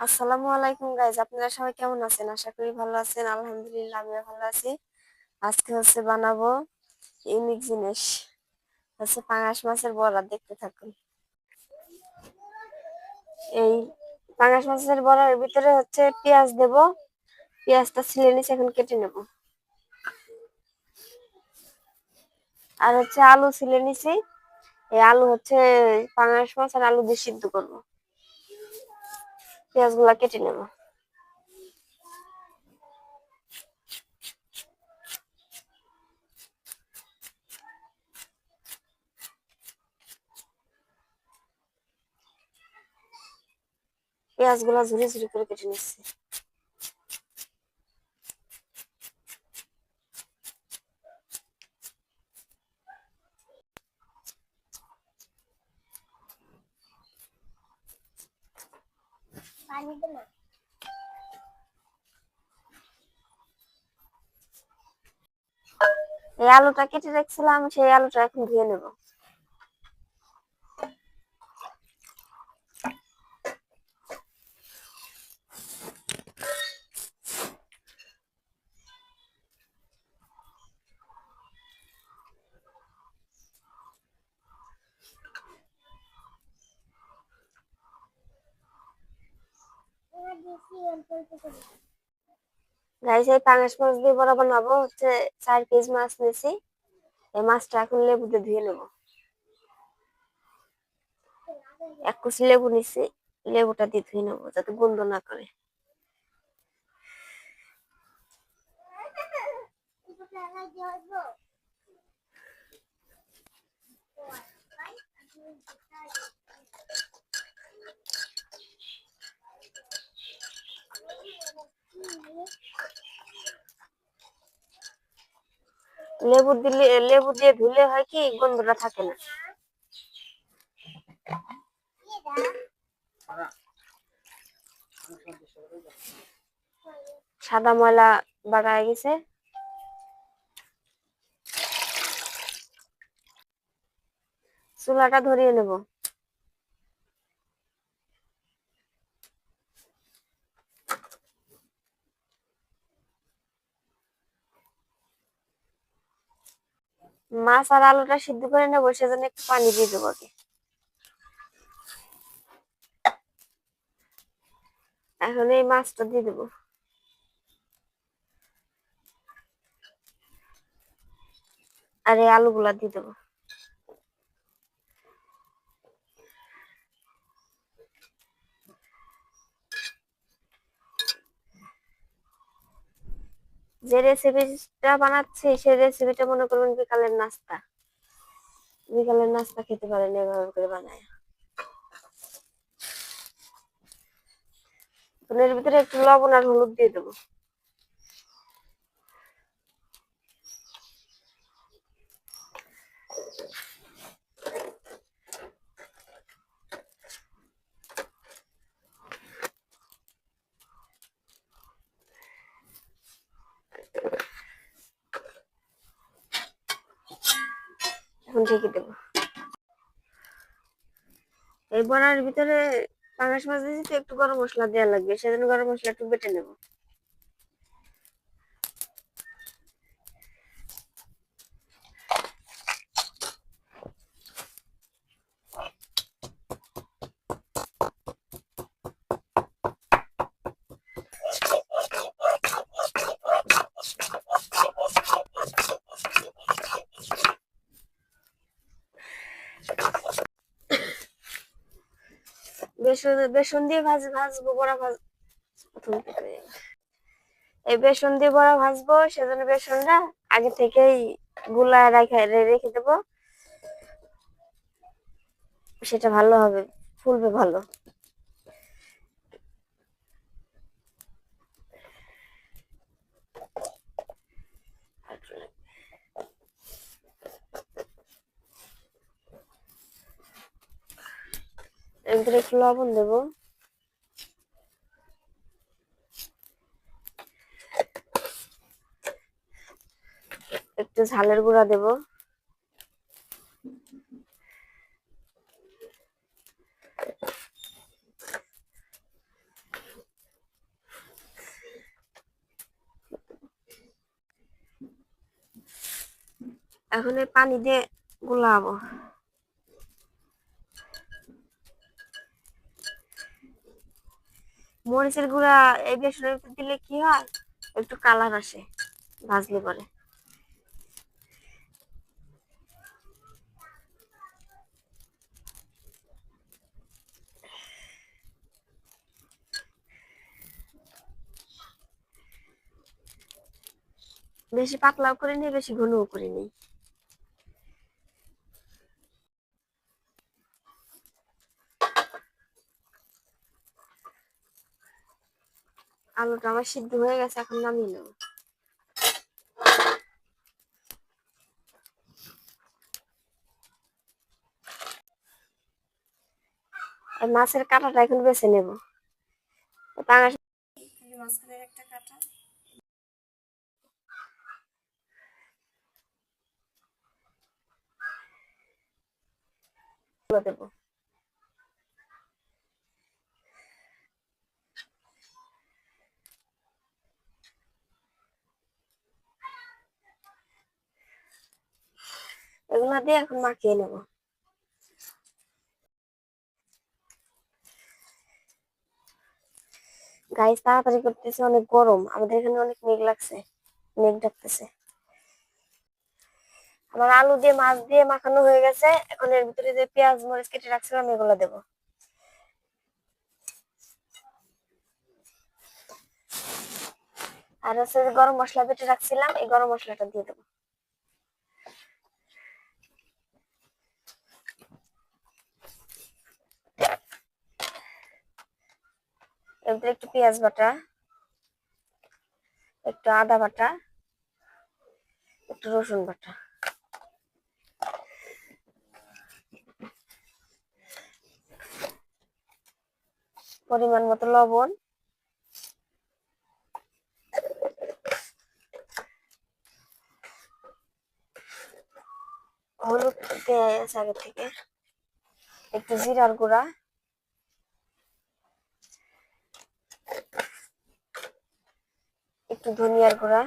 আসসালামু আলাইকুম গাইজ, আপনারা সবাই কেমন আছেন? আশা করি ভালো আছেন। আলহামদুলিল্লাহ আমিও ভালো আছি। আজকে বানাবো ইউনিক জিনিস, পাঙাশ মাছের বড়া। দেখতে থাকুন। এই পাঙাশ মাছের বড়ার ভিতরে পেঁয়াজ দেব। পেঁয়াজটা ছিলে নিচে, এখন কেটে নেব। আর আলু ছিলে নিছি। এই আলু পাঙাশ মাছ আর আলু দিয়ে সিদ্ধ করবো। পেঁয়াজ গুলা কেটে নেব। পেঁয়াজ গুলা ঝুরি ঝুরি করে কেটে নিচ্ছি। এই আলুটা কেটে রাখছিলাম, সেই আলুটা এখন ধুয়ে নেব। গাইস, এই পাঙাশ মাছ দিয়ে বড়া বানাবো। 4 পিস মাছ নিয়েছি। এই মাছটা এখন লেবু দিয়ে ধুয়ে নেব। 1 কুচি লেবু নিছি, লেবুটা দিয়ে ধুয়ে নেবো যাতে গন্ধ না করে। লেবু দিয়ে ধুলে হয় কি, গন্ধটা থাকে না। সাদা ময়লা বাগায় গেছে। চুলাটা ধরিয়ে নেব। মাছ আর আলুটা সিদ্ধ করে নেবো, সেজন্য একটু পানি দিয়ে দেবো আগে। এখন এই মাছটা দিয়ে দেবো, আর এই আলুগুলা দিয়ে দেবো। যে রেসিপিটা বানাচ্ছি, সেই রেসিপিটা মনে করবেন বিকালের নাস্তা। বিকালের নাস্তা খেতে পারেন এভাবে করে বানায়। এর ভিতরে একটু লবণ আর হলুদ দিয়ে দেবো। এখন ঢেকে দেবো। এই বড়ার ভিতরে পাঙাশ মাছ দিয়েছি তো, একটু গরম মশলা দেওয়া লাগবে, সেজন্য গরম মশলা একটু বেটে নেব। বেসন দিয়ে ভাজবো বড়া এই বেসন দিয়ে বড়া ভাজবো, সেজন্য বেসনটা আগে থেকেই গুলায় রেখে দেবো। সেটা ভালো হবে, ফুলবে ভালো। এর ভিতরে একটু লবণ দেবো, একটু ঝালের গুঁড়া দেবো, এখন এই পানি দিয়ে গুলাবো। মরিচের গুঁড়া এই বেসনের ভিতর দিলে কি হয়, একটু কালার আসে ভাজলে পরে। বেশি পাতলাও করে নিই, বেশি ঘনও করে নিই। আলুটা আমার সিদ্ধ হয়ে গেছে, এখন নামিয়ে নেব। আর মাছের কাঁটাটা এখন বেছে নেব। পাঙাশ মাঝখানের একটা কাঁটা দেবো। এগুলা দিয়ে এখন মাখিয়ে নেব। গাইস তাড়াতাড়ি করতেছে, অনেক গরম, আমাদের এখানে অনেক মেঘ লাগছে, মেঘ ডাকতেছে। আমার আলু দিয়ে মাছ দিয়ে মাখানো হয়ে গেছে, এখন এর ভিতরে যে পেঁয়াজ মরিচ কেটে রাখছিলাম এগুলো দেবো। আর হচ্ছে যে গরম মশলা বেটে রাখছিলাম, এই গরম মশলাটা দিয়ে দেবো। এর ভিতরে একটু পেঁয়াজ বাটা, একটু আদা বাটা, একটু রসুন বাটা, পরিমাণ মতো লবণ, হলুদ দেওয়া আছে আগে থেকে, একটু জিরার গুঁড়া, একটু ধনিয়ার গুঁড়া,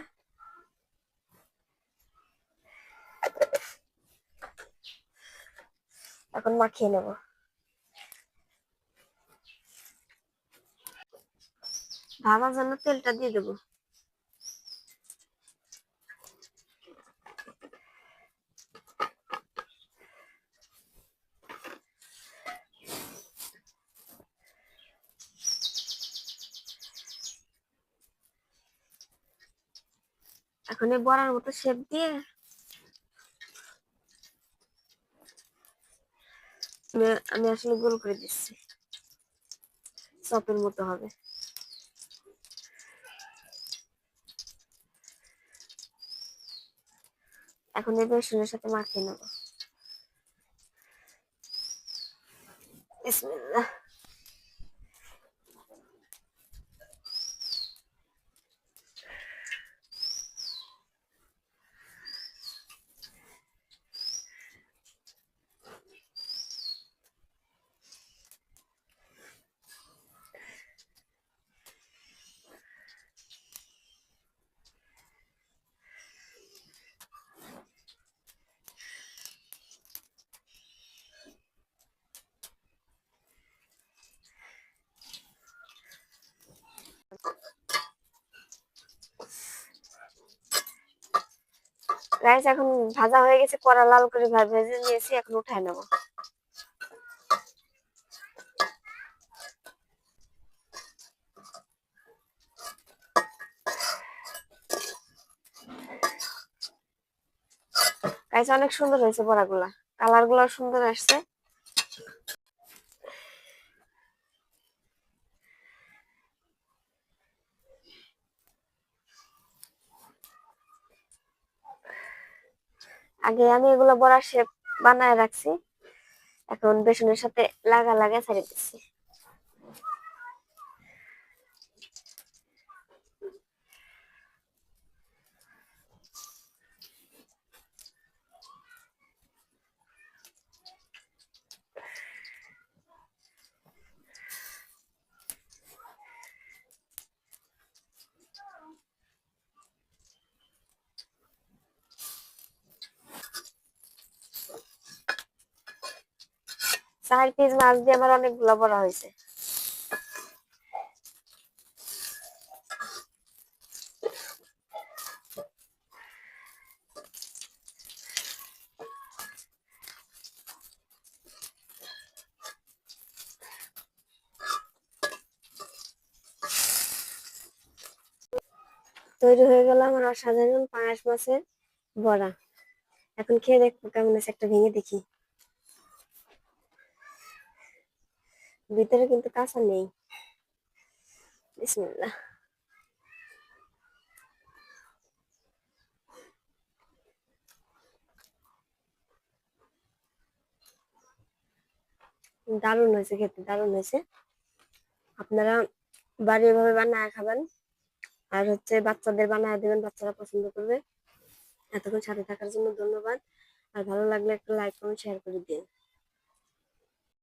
এখন মাখিয়ে নেব। ভাজার জন্য তেলটা দিয়ে দেবো। এখন এই বড়ার মতো শেপ দিয়ে আমি আসলে গোল করে দিচ্ছি, চপের মতো হবে। এখন এই বেসনের সাথে মাখিয়ে নেব। বিসমিল্লাহ। গাইস এখন ভাজা হয়ে গেছে, কড়া লাল করে ভেজে নিয়েছি, এখন উঠায় নেব। গাইস অনেক সুন্দর হয়েছে বড়াগুলা, কালার গুলো সুন্দর আসছে। আগে আমি এগুলো বড়া শেপ বানায় রাখছি, এখন বেসনের সাথে লাগা লাগা ছেড়ে দিচ্ছি। 4 পিস মাছ দিয়ে আমার অনেকগুলো বড়া হয়েছে। তৈরি হয়ে গেল আমার অসাধারণ পাঙাশ মাছের বড়া। এখন খেয়ে দেখবো কেমন আছে, একটা ভেঙে দেখি। ভিতরে কিন্তু কাঁচা নেই। বিসমিল্লাহ। দারুণ হয়েছে, খেতে দারুণ হয়েছে। আপনারা বাড়ি এভাবে বানায় খাবেন, আর বাচ্চাদের বানায় দেবেন, বাচ্চারা পছন্দ করবে। এতক্ষণ সাথে থাকার জন্য ধন্যবাদ। আর ভালো লাগলে একটা লাইক কমেন্ট শেয়ার করে দিন।